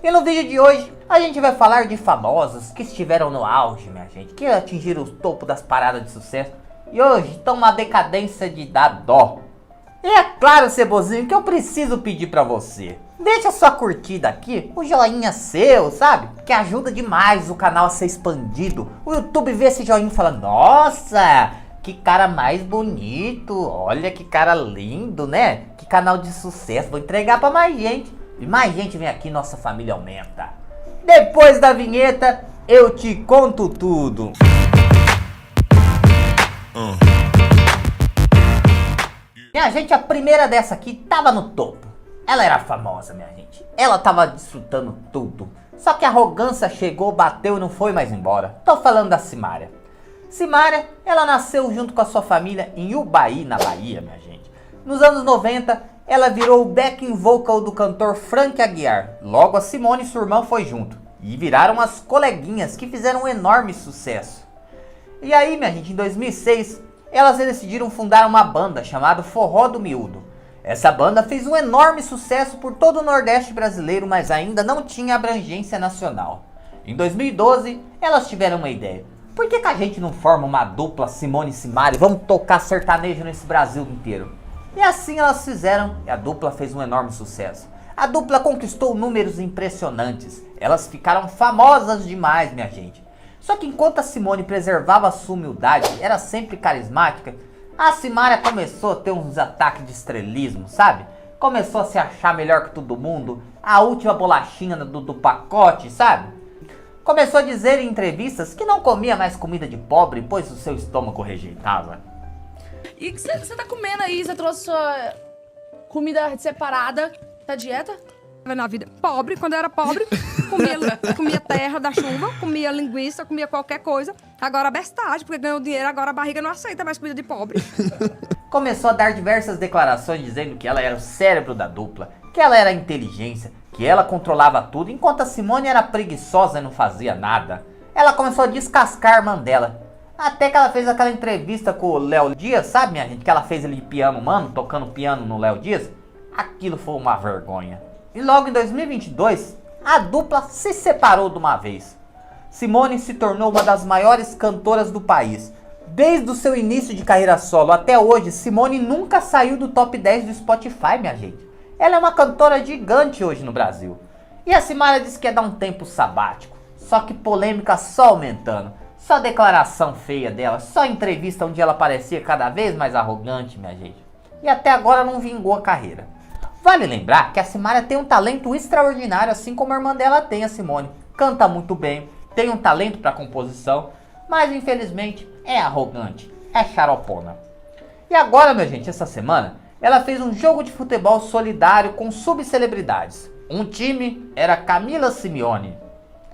E no vídeo de hoje, a gente vai falar de famosos que estiveram no auge, minha gente, que atingiram o topo das paradas de sucesso e hoje estão uma decadência de dar dó. E é claro, Cebozinho, que eu preciso pedir pra você. Deixa sua curtida aqui, o joinha seu, sabe? Que ajuda demais o canal a ser expandido. O YouTube vê esse joinha e fala, nossa, que cara mais bonito, olha que cara lindo, né? Que canal de sucesso, vou entregar pra mais gente. E mais gente vem aqui, nossa família aumenta. Depois da vinheta, eu te conto tudo. Minha gente, a primeira dessa aqui tava no topo. Ela era famosa, minha gente. Ela tava desfrutando tudo. Só que a arrogância chegou, bateu e não foi mais embora. Tô falando da Simária. Simária, ela nasceu junto com a sua família em Ubaí, na Bahia, minha gente. Nos anos 90, ela virou o backing vocal do cantor Frank Aguiar. Logo a Simone e sua irmã foi junto. E viraram as coleguinhas que fizeram um enorme sucesso. E aí, minha gente, em 2006, elas decidiram fundar uma banda chamada Forró do Miúdo. Essa banda fez um enorme sucesso por todo o Nordeste brasileiro, mas ainda não tinha abrangência nacional. Em 2012, elas tiveram uma ideia. Por que a gente não forma uma dupla Simone e Simária e vamos tocar sertanejo nesse Brasil inteiro? E assim elas fizeram e a dupla fez um enorme sucesso. A dupla conquistou números impressionantes. Elas ficaram famosas demais, minha gente. Só que enquanto a Simone preservava a sua humildade, era sempre carismática, a Simária começou a ter uns ataques de estrelismo, sabe? Começou a se achar melhor que todo mundo, a última bolachinha do pacote, sabe? Começou a dizer em entrevistas que não comia mais comida de pobre, pois o seu estômago rejeitava. E o que você tá comendo aí? Você trouxe sua comida separada da dieta? Na vida pobre, quando eu era pobre, comia terra da chuva, comia linguiça, comia qualquer coisa. Agora bestagem, porque ganhou dinheiro, agora a barriga não aceita mais comida de pobre. Começou a dar diversas declarações dizendo que ela era o cérebro da dupla, que ela era a inteligência, que ela controlava tudo, enquanto a Simone era preguiçosa e não fazia nada. Ela começou a descascar a irmã dela. Até que ela fez aquela entrevista com o Léo Dias, sabe, minha gente? Que ela fez ele de piano humano, tocando piano no Léo Dias. Aquilo foi uma vergonha. E logo em 2022, a dupla se separou de uma vez. Simone se tornou uma das maiores cantoras do país. Desde o seu início de carreira solo até hoje, Simone nunca saiu do top 10 do Spotify, minha gente. Ela é uma cantora gigante hoje no Brasil. E a Simária disse que ia dar um tempo sabático. Só que polêmica só aumentando. Só declaração feia dela, só entrevista onde ela parecia cada vez mais arrogante, minha gente. E até agora não vingou a carreira. Vale lembrar que a Simária tem um talento extraordinário, assim como a irmã dela tem, a Simone. Canta muito bem, tem um talento para composição, mas infelizmente é arrogante, é xaropona. E agora, minha gente, essa semana, ela fez um jogo de futebol solidário com subcelebridades. Um time era Camila Simeone.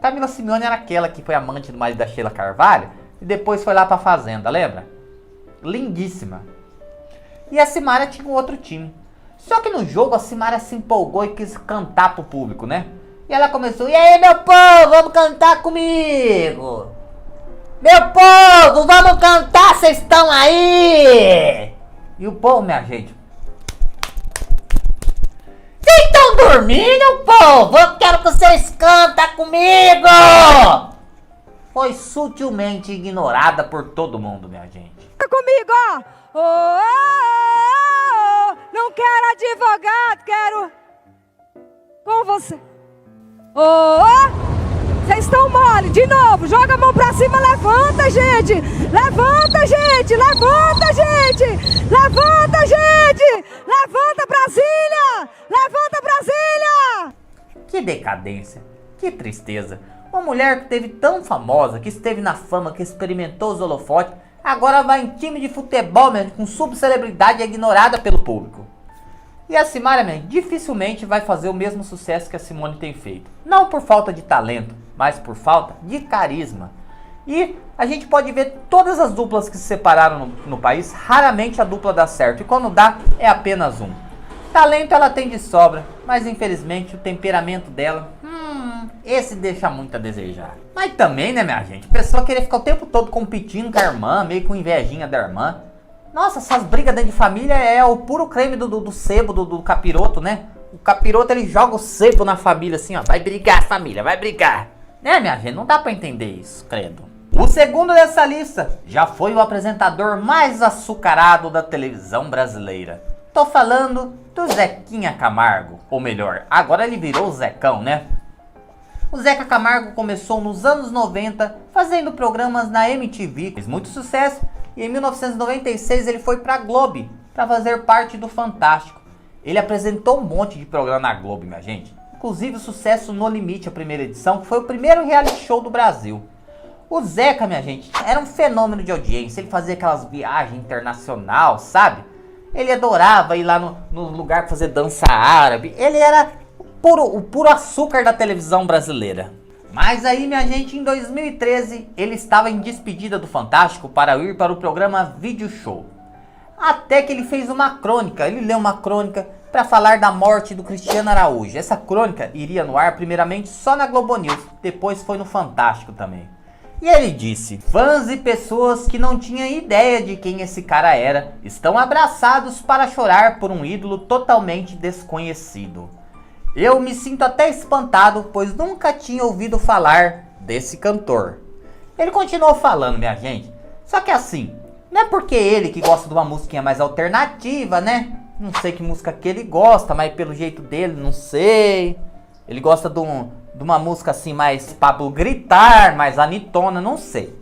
Camila Simeone era aquela que foi amante do marido da Sheila Carvalho e depois foi lá pra fazenda, lembra? Lindíssima. E a Simária tinha um outro time. Só que no jogo a Simária se empolgou e quis cantar pro público, né? E ela começou, e aí meu povo, vamos cantar comigo! Meu povo, vamos cantar, vocês estão aí! E o povo, minha gente, vocês estão dormindo, povo? Eu quero que vocês cantem comigo! Foi sutilmente ignorada por todo mundo, minha gente. Fica comigo, ó! Oh, oh, oh, não quero advogado, quero com você. Oh, oh, vocês estão mole, de novo, joga a mão pra cima, levanta, gente! Levanta, gente! Levanta, gente! Levanta, gente! Levanta, Brasília! Levanta, Brasília! Que decadência, que tristeza. Uma mulher que teve tão famosa, que esteve na fama, que experimentou os holofotes, agora vai em time de futebol, mesmo, com subcelebridade ignorada pelo público. E a Simária, mesmo, dificilmente vai fazer o mesmo sucesso que a Simone tem feito. Não por falta de talento, mas por falta de carisma. E a gente pode ver todas as duplas que se separaram no país, raramente a dupla dá certo. E quando dá, é apenas um. Talento ela tem de sobra, mas infelizmente o temperamento dela, esse deixa muito a desejar. Mas também, né, minha gente, a pessoa querer ficar o tempo todo competindo com a irmã, meio com invejinha da irmã. Nossa, essas brigas dentro de família é o puro creme do sebo, do capiroto, né? O capiroto, ele joga o sebo na família assim, ó. Vai brigar, família, vai brigar. Né, minha gente? Não dá pra entender isso, credo. O segundo dessa lista já foi o apresentador mais açucarado da televisão brasileira. Tô falando do Zequinha Camargo. Ou melhor, agora ele virou o Zecão, né? O Zeca Camargo começou nos anos 90 fazendo programas na MTV, fez muito sucesso, e em 1996 ele foi pra Globo para fazer parte do Fantástico. Ele apresentou um monte de programa na Globo, minha gente. Inclusive o sucesso No Limite, a primeira edição, que foi o primeiro reality show do Brasil. O Zeca, minha gente, era um fenômeno de audiência. Ele fazia aquelas viagens internacional, sabe? Ele adorava ir lá no lugar pra fazer dança árabe. Ele era o puro açúcar da televisão brasileira. Mas aí, minha gente, em 2013, ele estava em despedida do Fantástico para ir para o programa Vídeo Show. Até que ele fez uma crônica, ele leu uma crônica para falar da morte do Cristiano Araújo. Essa crônica iria no ar primeiramente só na Globo News, depois foi no Fantástico também. E ele disse: fãs e pessoas que não tinham ideia de quem esse cara era, estão abraçados para chorar por um ídolo totalmente desconhecido. Eu me sinto até espantado, pois nunca tinha ouvido falar desse cantor. Ele continuou falando, minha gente, só que assim, não é porque ele que gosta de uma musiquinha mais alternativa, né? Não sei que música que ele gosta, mas pelo jeito dele, não sei. Ele gosta de uma música assim mais Pablo Gritar, mais Anitona, não sei.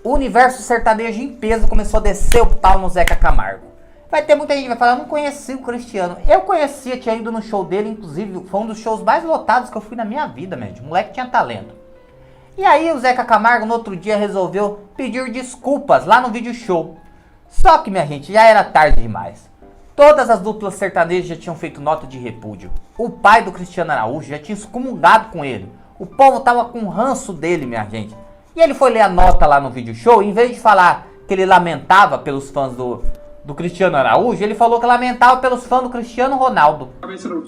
O universo sertanejo em peso começou a descer o pau no Zeca Camargo. Vai ter muita gente que vai falar, eu não conheci o Cristiano. Eu conhecia, tinha ido no show dele, inclusive foi um dos shows mais lotados que eu fui na minha vida, mesmo. O moleque tinha talento. E aí o Zeca Camargo no outro dia resolveu pedir desculpas lá no vídeo show. Só que, minha gente, já era tarde demais. Todas as duplas sertanejas já tinham feito nota de repúdio. O pai do Cristiano Araújo já tinha excomungado com ele. O povo tava com ranço dele, minha gente. E ele foi ler a nota lá no vídeo show, em vez de falar que ele lamentava pelos fãs do Cristiano Araújo, ele falou que lamentava pelos fãs do Cristiano Ronaldo.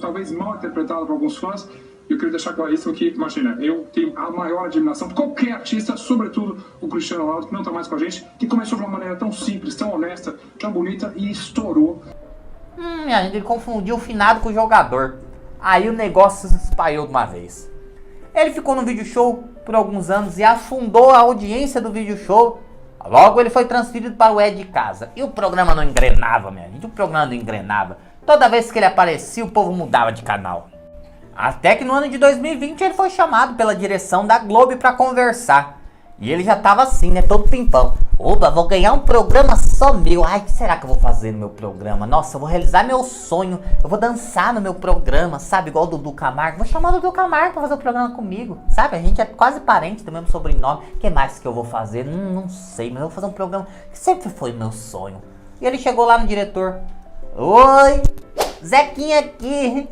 Talvez mal interpretado por alguns fãs. Eu queria deixar claro isso aqui. Imagina, eu tenho a maior admiração por qualquer artista, sobretudo o Cristiano Ronaldo, que não está mais com a gente, que começou de uma maneira tão simples, tão honesta, tão bonita e estourou. Minha gente, ele confundiu o finado com o jogador. Aí o negócio se espalhou de uma vez. Ele ficou no vídeo show por alguns anos e afundou a audiência do vídeo show. Logo ele foi transferido para o É de Casa. E o programa não engrenava, minha gente. O programa não engrenava. Toda vez que ele aparecia, o povo mudava de canal. Até que no ano de 2020 ele foi chamado pela direção da Globo para conversar. E ele já tava assim, né? Todo pimpão. Opa, vou ganhar um programa só meu. Ai, o que será que eu vou fazer no meu programa? Nossa, eu vou realizar meu sonho. Eu vou dançar no meu programa, sabe? Igual o Dudu Camargo. Vou chamar o Dudu Camargo pra fazer o programa comigo. Sabe? A gente é quase parente do mesmo sobrenome. O que mais que eu vou fazer? Não sei, mas eu vou fazer um programa que sempre foi meu sonho. E ele chegou lá no diretor. Oi, Zequinha aqui.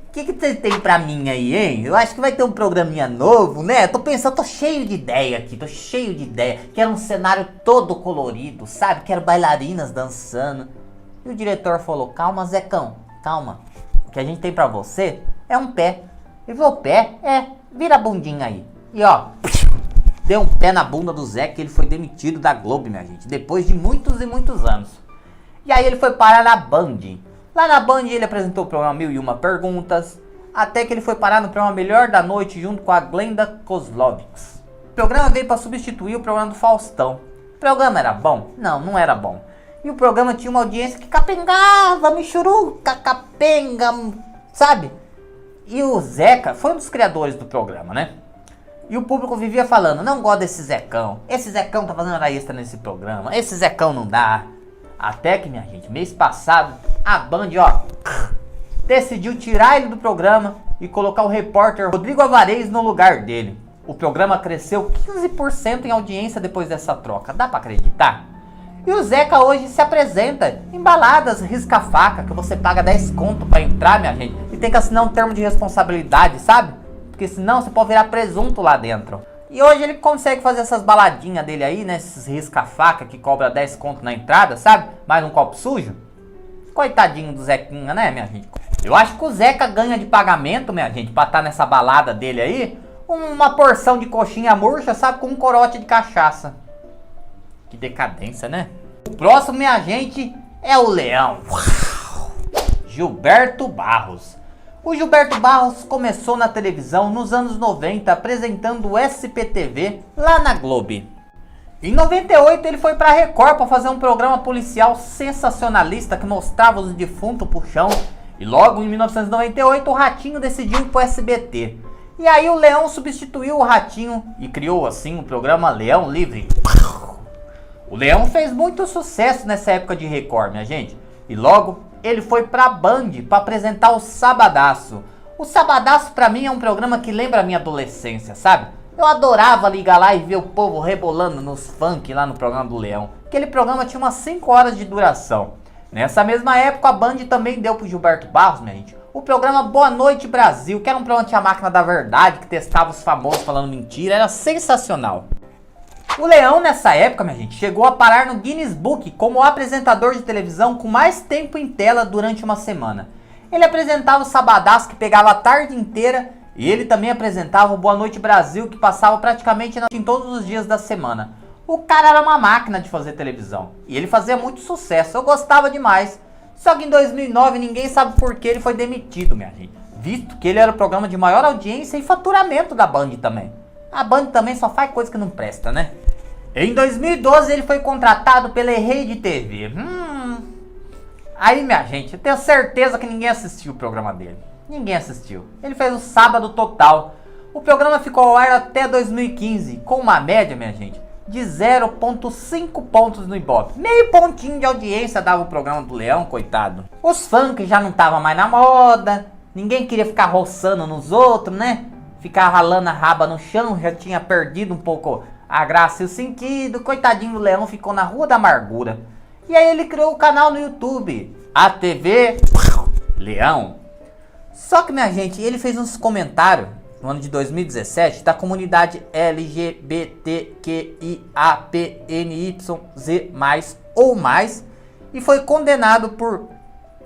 O que você tem pra mim aí, hein? Eu acho que vai ter um programinha novo, né? Tô pensando, tô cheio de ideia aqui, tô cheio de ideia. Quero um cenário todo colorido, sabe? Quero bailarinas dançando. E o diretor falou, calma, Zecão, calma. O que a gente tem pra você é um pé. Ele falou, pé? É, vira a bundinha aí. E ó, deu um pé na bunda do Zeca e ele foi demitido da Globo, minha gente. Depois de muitos e muitos anos. E aí ele foi parar na Band. Lá na Band ele apresentou o programa 1001 Perguntas, até que ele foi parar no programa Melhor da Noite junto com a Glenda Kozlovics. O programa veio para substituir o programa do Faustão. O programa era bom? Não, não era bom. E o programa tinha uma audiência que capengava, michuruca, capenga, sabe? E o Zeca foi um dos criadores do programa, né? E o público vivia falando, não gosto desse Zecão. Esse Zecão tá fazendo hora extra nesse programa. Esse Zecão não dá. Até que, minha gente, mês passado, a Band, ó, decidiu tirar ele do programa e colocar o repórter Rodrigo Avarez no lugar dele. O programa cresceu 15% em audiência depois dessa troca. Dá pra acreditar? E o Zeca hoje se apresenta em baladas risca-faca, que você paga 10 conto pra entrar, minha gente. E tem que assinar um termo de responsabilidade, sabe? Porque senão você pode virar presunto lá dentro. E hoje ele consegue fazer essas baladinhas dele aí, né? Esses risca-faca que cobra 10 conto na entrada, sabe? Mais um copo sujo. Coitadinho do Zequinha, né, minha gente? Eu acho que o Zeca ganha de pagamento, minha gente, pra estar nessa balada dele aí, uma porção de coxinha murcha, sabe? Com um corote de cachaça. Que decadência, né? O próximo, minha gente, é o Leão. Gilberto Barros. O Gilberto Barros começou na televisão nos anos 90 apresentando o SPTV lá na Globo. Em 98 ele foi pra Record para fazer um programa policial sensacionalista que mostrava os defuntos pro chão. E logo em 1998 o Ratinho decidiu ir pro SBT. E aí o Leão substituiu o Ratinho e criou assim o programa Leão Livre. O Leão fez muito sucesso nessa época de Record, minha gente. E logo ele foi pra Band para apresentar o Sabadaço. O Sabadaço pra mim é um programa que lembra a minha adolescência, sabe? Eu adorava ligar lá e ver o povo rebolando nos funk lá no programa do Leão. Aquele programa tinha umas 5 horas de duração. Nessa mesma época a Band também deu pro Gilberto Barros, minha gente, o programa Boa Noite Brasil, que era um programa que tinha a máquina da verdade, que testava os famosos falando mentira, era sensacional. O Leão nessa época, minha gente, chegou a parar no Guinness Book como o apresentador de televisão com mais tempo em tela durante uma semana. Ele apresentava o Sabadaço, que pegava a tarde inteira, e ele também apresentava o Boa Noite Brasil, que passava praticamente em todos os dias da semana. O cara era uma máquina de fazer televisão, e ele fazia muito sucesso, eu gostava demais. Só que em 2009 ninguém sabe por que ele foi demitido, minha gente, visto que ele era o programa de maior audiência e faturamento da Band também. A Band também só faz coisa que não presta, né? Em 2012 ele foi contratado pela Rede TV. Aí, minha gente, eu tenho certeza que ninguém assistiu o programa dele. Ninguém assistiu. Ele fez o Sábado Total. O programa ficou ao ar até 2015, com uma média, minha gente, de 0,5 pontos no Ibope. Meio pontinho de audiência dava o programa do Leão, coitado. Os funk já não estavam mais na moda. Ninguém queria ficar roçando nos outros, né? Ficar ralando a raba no chão, já tinha perdido um pouco a graça e o sentido. Coitadinho do Leão ficou na Rua da Amargura. E aí ele criou o canal no YouTube, a TV Leão. Só que, minha gente, ele fez uns comentários no ano de 2017 da comunidade LGBTQIAPNYZ+, ou mais, e foi condenado por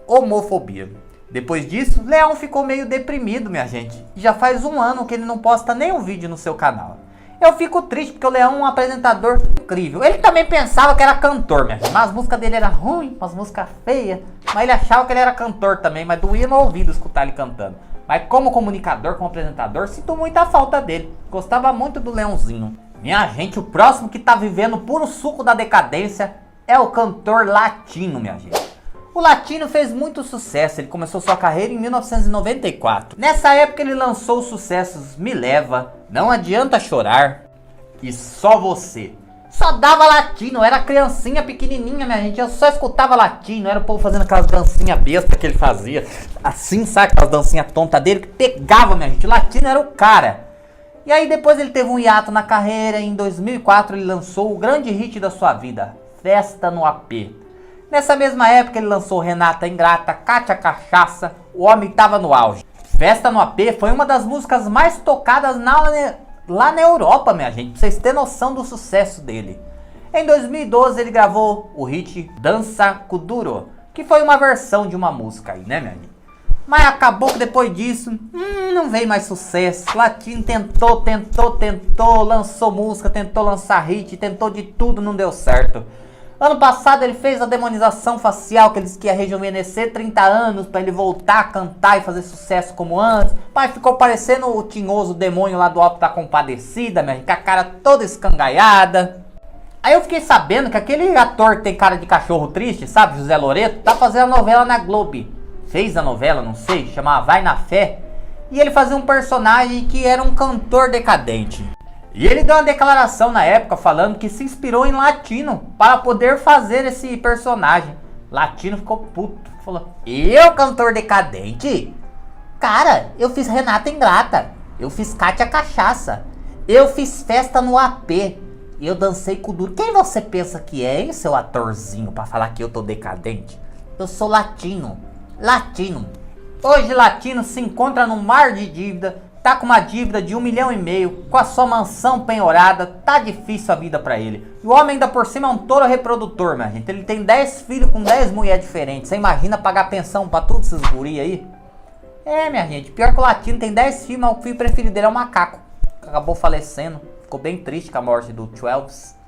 homofobia. Depois disso, Leão ficou meio deprimido, minha gente. Já faz um ano que ele não posta nenhum vídeo no seu canal. Eu fico triste porque o Leão é um apresentador incrível. Ele também pensava que era cantor, minha gente. Mas as músicas dele eram ruins, umas músicas feias. Mas ele achava que ele era cantor também, mas doía no ouvido escutar ele cantando. Mas como comunicador, como apresentador, sinto muita falta dele. Gostava muito do Leãozinho. Minha gente, o próximo que tá vivendo puro suco da decadência é o cantor Latino, minha gente. O Latino fez muito sucesso, ele começou sua carreira em 1994. Nessa época ele lançou os sucessos Me Leva, Não Adianta Chorar e Só Você. Só dava Latino, era criancinha pequenininha, minha gente, eu só escutava Latino, era o povo fazendo aquelas dancinhas bestas que ele fazia. Assim, sabe, aquelas dancinhas tontas dele que pegava, minha gente, o Latino era o cara. E aí depois ele teve um hiato na carreira e em 2004 ele lançou o grande hit da sua vida, Festa no AP. Nessa mesma época ele lançou Renata Ingrata, Kátia Cachaça, o homem tava no auge. Festa no AP foi uma das músicas mais tocadas lá na Europa, minha gente, pra vocês terem noção do sucesso dele. Em 2012 ele gravou o hit Dança Kuduro, que foi uma versão de uma música aí, né, minha gente? Mas acabou que depois disso, não veio mais sucesso. Latino tentou, lançou música, tentou lançar hit, tentou de tudo, não deu certo. Ano passado ele fez a demonização facial, que ele disse que ia rejuvenescer 30 anos pra ele voltar a cantar e fazer sucesso como antes. Pai, ficou parecendo o tinhoso demônio lá do Alto da Compadecida, minha gente, com a cara toda escangaiada. Aí eu fiquei sabendo que aquele ator que tem cara de cachorro triste, sabe, José Loreto, tá fazendo a novela na Globo. Fez a novela, não sei, chamava Vai na Fé. E ele fazia um personagem que era um cantor decadente. E ele deu uma declaração na época falando que se inspirou em Latino para poder fazer esse personagem. Latino ficou puto, falou: eu, cantor decadente? Cara, eu fiz Renata Ingrata, eu fiz Kátia Cachaça, eu fiz Festa no AP, eu dancei com o Duro. Quem você pensa que é, hein, seu atorzinho, para falar que eu tô decadente? Eu sou Latino. Hoje Latino se encontra num mar de dívida. Tá com uma dívida de 1,5 milhão, com a sua mansão penhorada, tá difícil a vida pra ele. E o homem ainda por cima é um touro reprodutor, minha gente. Ele tem 10 filhos com 10 mulheres diferentes. Você imagina pagar pensão pra todos esses guri aí? É, minha gente, pior que o Latino tem 10 filhos, mas o filho preferido dele é o Macaco. Acabou falecendo, ficou bem triste com a morte do Twelves.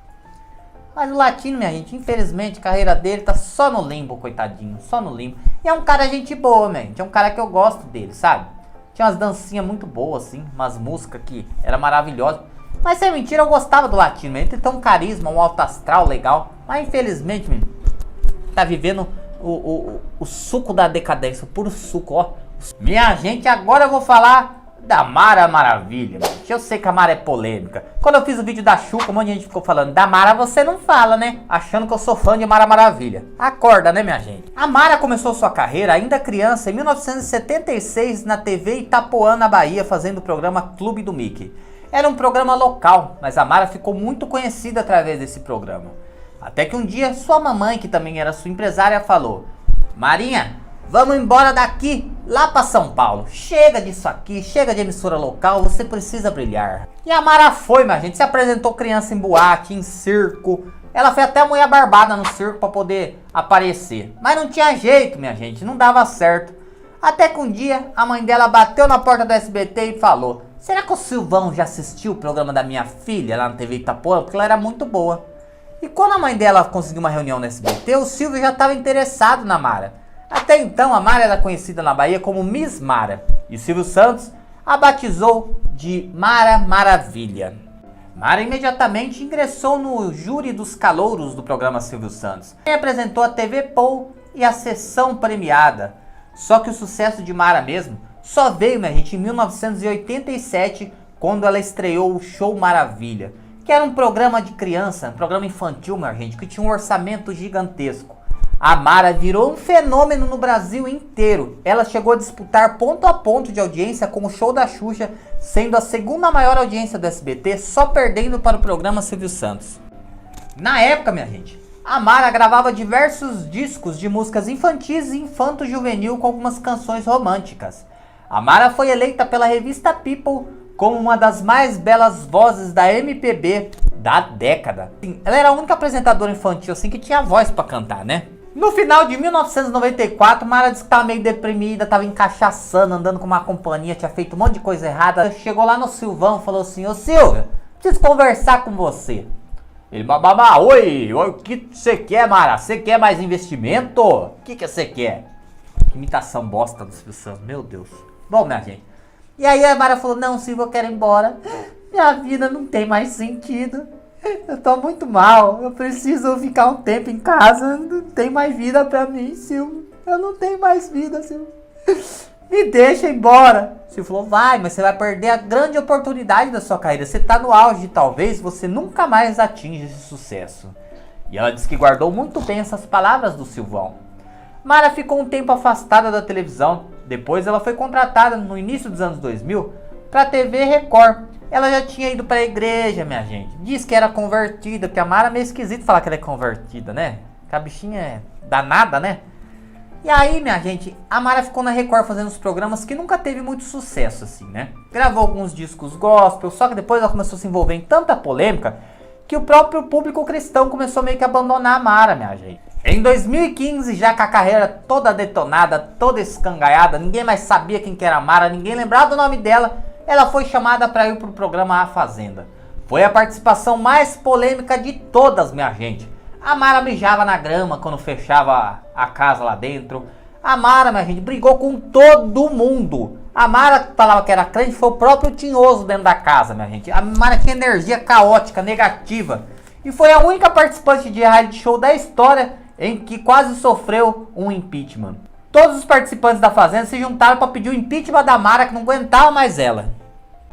Mas o Latino, minha gente, infelizmente a carreira dele tá só no limbo, coitadinho, só no limbo. E é um cara gente boa, man. É um cara que eu gosto dele, sabe? Tinha umas dancinhas muito boas, assim, umas músicas que era maravilhosas. Mas sem mentira, eu gostava do Latino, man. Ele tem um carisma, um alto astral legal. Mas infelizmente, man, tá vivendo o suco da decadência, o puro suco, ó. Minha gente, agora eu vou falar da Mara Maravilha. Eu sei que a Mara é polêmica. Quando eu fiz o vídeo da Xuca, um monte de gente ficou falando: da Mara você não fala, né? Achando que eu sou fã de Mara Maravilha. Acorda, né, minha gente? A Mara começou sua carreira ainda criança em 1976 na TV Itapuã, na Bahia, fazendo o programa Clube do Mickey. Era um programa local, mas a Mara ficou muito conhecida através desse programa. Até que um dia sua mamãe, que também era sua empresária, falou: Marinha, vamos embora daqui, lá pra São Paulo. Chega disso aqui, chega de emissora local, você precisa brilhar. E a Mara foi, minha gente, se apresentou criança em boate, em circo. Ela foi até a mulher barbada no circo pra poder aparecer. Mas não tinha jeito, minha gente, não dava certo. Até que um dia a mãe dela bateu na porta do SBT e falou: será que o Silvão já assistiu o programa da minha filha lá na TV Itapuã? Porque ela era muito boa. E quando a mãe dela conseguiu uma reunião no SBT, o Silvio já estava interessado na Mara. Até então, a Mara era conhecida na Bahia como Miss Mara, e Silvio Santos a batizou de Mara Maravilha. Mara imediatamente ingressou no júri dos calouros do programa Silvio Santos. Ele apresentou a TV Pou e a sessão premiada. Só que o sucesso de Mara mesmo só veio, minha gente, em 1987, quando ela estreou o Show Maravilha, que era um programa de criança, um programa infantil, minha gente, que tinha um orçamento gigantesco. A Mara virou um fenômeno no Brasil inteiro. Ela chegou a disputar ponto a ponto de audiência com o Show da Xuxa, sendo a segunda maior audiência do SBT, só perdendo para o programa Silvio Santos. Na época, minha gente, a Mara gravava diversos discos de músicas infantis e infanto-juvenil com algumas canções românticas. A Mara foi eleita pela revista People como uma das mais belas vozes da MPB da década. Ela era a única apresentadora infantil assim que tinha voz pra cantar, né? No final de 1994, Mara disse que estava meio deprimida, estava encaixaçando, andando com uma companhia, tinha feito um monte de coisa errada. Chegou lá no Silvão e falou assim: ô Silvio, preciso conversar com você. Ele, bababá, oi, o que você quer, Mara? Você quer mais investimento? O que você quer? Que imitação bosta do Silvio Santos, meu Deus. Bom, minha gente. E aí a Mara falou: não, Silvio, eu quero ir embora. Minha vida não tem mais sentido. Eu tô muito mal. Eu preciso ficar um tempo em casa. Não tem mais vida pra mim, Silvio. Eu não tenho mais vida, Silvio. Me deixa ir embora. Silvio falou: vai, mas você vai perder a grande oportunidade da sua carreira. Você tá no auge, talvez você nunca mais atinja esse sucesso. E ela disse que guardou muito bem essas palavras do Silvão. Mara ficou um tempo afastada da televisão. Depois ela foi contratada no início dos anos 2000 para a TV Record. Ela já tinha ido para a igreja, minha gente. Diz que era convertida, porque a Mara é meio esquisito falar que ela é convertida, né? Que a bichinha é danada, né? E aí, minha gente, a Mara ficou na Record fazendo os programas que nunca teve muito sucesso, assim, né? Gravou alguns discos gospel, só que depois ela começou a se envolver em tanta polêmica que o próprio público cristão começou meio que a abandonar a Mara, minha gente. Em 2015, já com a carreira toda detonada, toda escangaiada, ninguém mais sabia quem que era a Mara, ninguém lembrava do nome dela, ela foi chamada para ir pro programa A Fazenda. Foi a participação mais polêmica de todas, minha gente. A Mara mijava na grama quando fechava a casa lá dentro. A Mara, minha gente, brigou com todo mundo. A Mara falava que era crente, foi o próprio Tinhoso dentro da casa, minha gente. A Mara tinha energia caótica, negativa. E foi a única participante de reality show da história em que quase sofreu um impeachment. Todos os participantes da Fazenda se juntaram para pedir o impeachment da Mara, que não aguentava mais ela.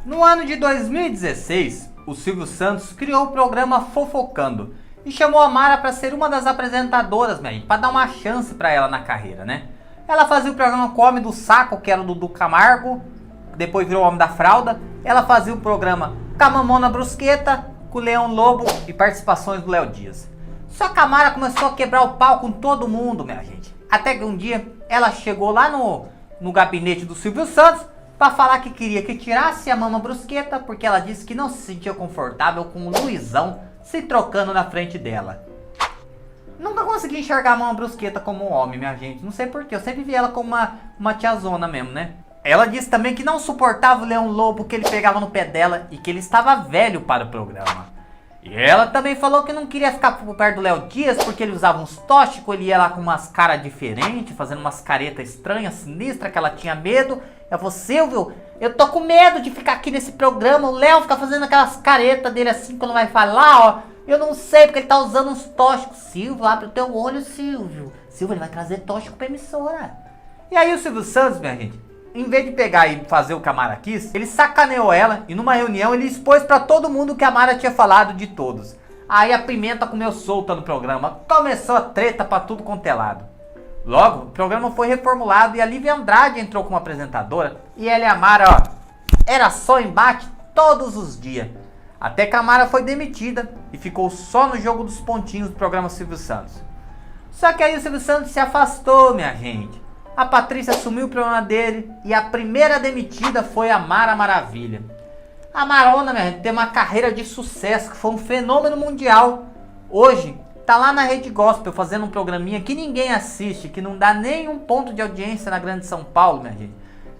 No ano de 2016, o Silvio Santos criou o programa Fofocando e chamou a Mara para ser uma das apresentadoras, minha gente, para dar uma chance para ela na carreira, né? Ela fazia o programa com o Homem do Saco, que era o Dudu Camargo, depois virou o Homem da Fralda. Ela fazia o programa com a Mamona Brusqueta, com o Leão Lobo e participações do Léo Dias. Só que a Mara começou a quebrar o pau com todo mundo, minha gente. Até que um dia ela chegou lá no gabinete do Silvio Santos para falar que queria que tirasse a Mama Brusqueta, porque ela disse que não se sentia confortável com o Luizão se trocando na frente dela. Nunca consegui enxergar a Mama Brusqueta como um homem, minha gente. Não sei porquê, eu sempre vi ela como uma tiazona mesmo, né? Ela disse também que não suportava o Leão Lobo, que ele pegava no pé dela e que ele estava velho para o programa. E ela também falou que não queria ficar por perto do Léo Dias porque ele usava uns tóxicos, ele ia lá com umas caras diferentes, fazendo umas caretas estranhas, sinistras, que ela tinha medo. Ela falou, Silvio, eu tô com medo de ficar aqui nesse programa, o Léo fica fazendo aquelas caretas dele assim quando vai falar, ó. Eu não sei porque ele tá usando uns tóxicos. Silvio, abre o teu olho, Silvio. Silvio, ele vai trazer tóxico pra emissora. E aí o Silvio Santos, minha gente, em vez de pegar e fazer o que a Mara quis, ele sacaneou ela e numa reunião ele expôs pra todo mundo o que a Mara tinha falado de todos. Aí a pimenta comeu solta no programa, começou a treta pra tudo quanto é lado. Logo, o programa foi reformulado e a Lívia Andrade entrou como apresentadora e ela e a Mara, ó, era só embate todos os dias. Até que a Mara foi demitida e ficou só no jogo dos pontinhos do programa Silvio Santos. Só que aí o Silvio Santos se afastou, minha gente. A Patrícia assumiu o programa dele e a primeira demitida foi a Mara Maravilha. A Marona, minha gente, tem uma carreira de sucesso, que foi um fenômeno mundial. Hoje, tá lá na Rede Gospel fazendo um programinha que ninguém assiste, que não dá nenhum ponto de audiência na Grande São Paulo, minha gente.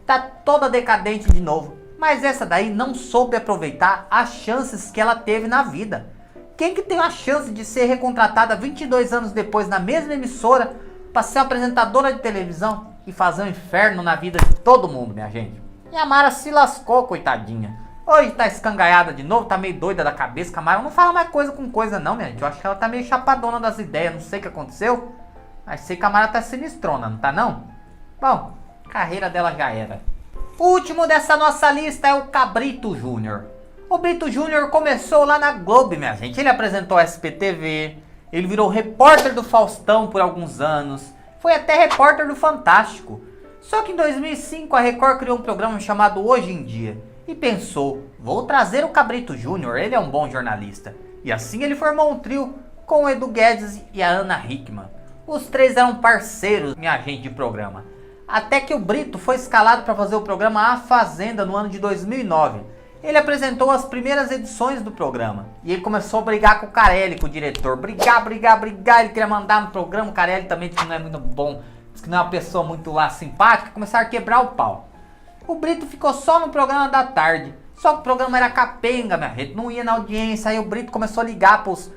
Tá toda decadente de novo. Mas essa daí não soube aproveitar as chances que ela teve na vida. Quem que tem a chance de ser recontratada 22 anos depois na mesma emissora para ser apresentadora de televisão e fazer um inferno na vida de todo mundo, minha gente? E a Mara se lascou, coitadinha. Hoje tá escangaiada de novo, tá meio doida da cabeça, que a Mara não fala mais coisa com coisa não, minha gente. Eu acho que ela tá meio chapadona das ideias, não sei o que aconteceu. Mas sei que a Mara tá sinistrona, não tá não? Bom, a carreira dela já era. O último dessa nossa lista é o Cabrito Júnior. O Brito Júnior começou lá na Globo, minha gente. Ele apresentou a SPTV, ele virou repórter do Faustão por alguns anos, foi até repórter do Fantástico. Só que em 2005 a Record criou um programa chamado Hoje em Dia e pensou, vou trazer o Cabrito Júnior, ele é um bom jornalista. E assim ele formou um trio com o Edu Guedes e a Ana Hickman. Os três eram parceiros, minha gente, de programa. Até que o Brito foi escalado para fazer o programa A Fazenda no ano de 2009. Ele apresentou as primeiras edições do programa. E ele começou a brigar com o Carelli, com o diretor. Brigar. Ele queria mandar no programa. O Carelli também disse que não é muito bom. Disse que não é uma pessoa muito lá simpática. Começaram a quebrar o pau. O Brito ficou só no programa da tarde. Só que o programa era capenga, minha gente. Não ia na audiência. Aí o Brito começou a ligar pros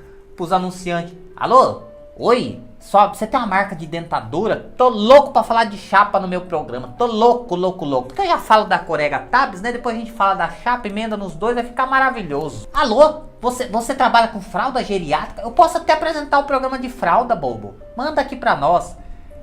anunciantes. Alô? Oi? Só, você tem uma marca de dentadura? Tô louco pra falar de chapa no meu programa. Tô louco. Porque eu já falo da Corega Tabs, né? Depois a gente fala da chapa, emenda nos dois, vai ficar maravilhoso. Alô? Você trabalha com fralda geriátrica? Eu posso até apresentar o programa de fralda, bobo. Manda aqui pra nós.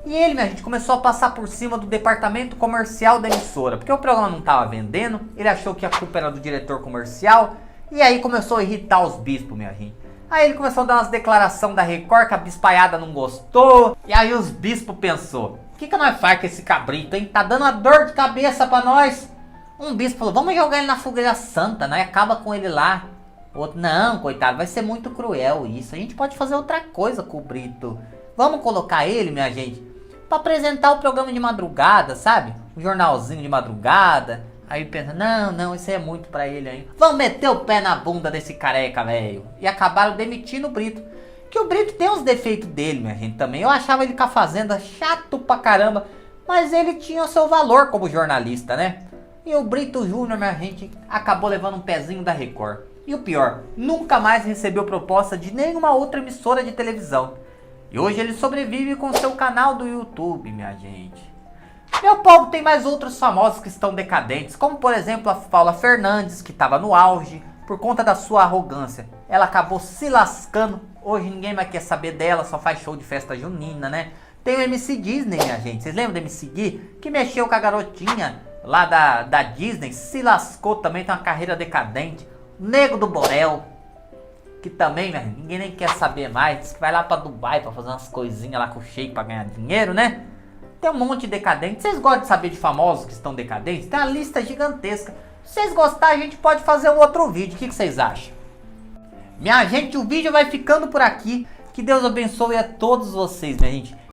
E ele, minha gente, começou a passar por cima do departamento comercial da emissora. Porque o programa não tava vendendo, ele achou que a culpa era do diretor comercial. E aí começou a irritar os bispos, minha gente. Aí ele começou a dar umas declarações da Record que a bispaiada não gostou. E aí os bispos pensou, o que nós faz com esse cabrito, hein? Tá dando uma dor de cabeça pra nós. Um bispo falou, vamos jogar ele na fogueira santa, nós acaba com ele lá. O outro, não, coitado, vai ser muito cruel isso. A gente pode fazer outra coisa com o Brito. Vamos colocar ele, minha gente, pra apresentar o programa de madrugada, sabe? Um jornalzinho de madrugada. Aí pensa, não, isso aí é muito pra ele ainda. Vamos meter o pé na bunda desse careca, velho. E acabaram demitindo o Brito. Que o Brito tem os defeitos dele, minha gente, também. Eu achava ele com a Fazenda chato pra caramba. Mas ele tinha o seu valor como jornalista, né? E o Brito Júnior, minha gente, acabou levando um pezinho da Record. E o pior, nunca mais recebeu proposta de nenhuma outra emissora de televisão. E hoje ele sobrevive com seu canal do YouTube, minha gente. Meu povo, tem mais outros famosos que estão decadentes, como por exemplo a Paula Fernandes, que estava no auge por conta da sua arrogância. Ela acabou se lascando, hoje ninguém mais quer saber dela, só faz show de festa junina, né? Tem o MC Disney, minha gente, vocês lembram do MC Gui? Que mexeu com a garotinha lá da Disney, se lascou também, tem uma carreira decadente. Nego do Borel, que também, minha gente, ninguém nem quer saber mais, diz que vai lá pra Dubai pra fazer umas coisinhas lá com o Sheik pra ganhar dinheiro, né? Tem um monte de decadente. Vocês gostam de saber de famosos que estão decadentes? Tem uma lista gigantesca. Se vocês gostarem, a gente pode fazer um outro vídeo. O que vocês acham? Minha gente, o vídeo vai ficando por aqui. Que Deus abençoe a todos vocês, minha gente.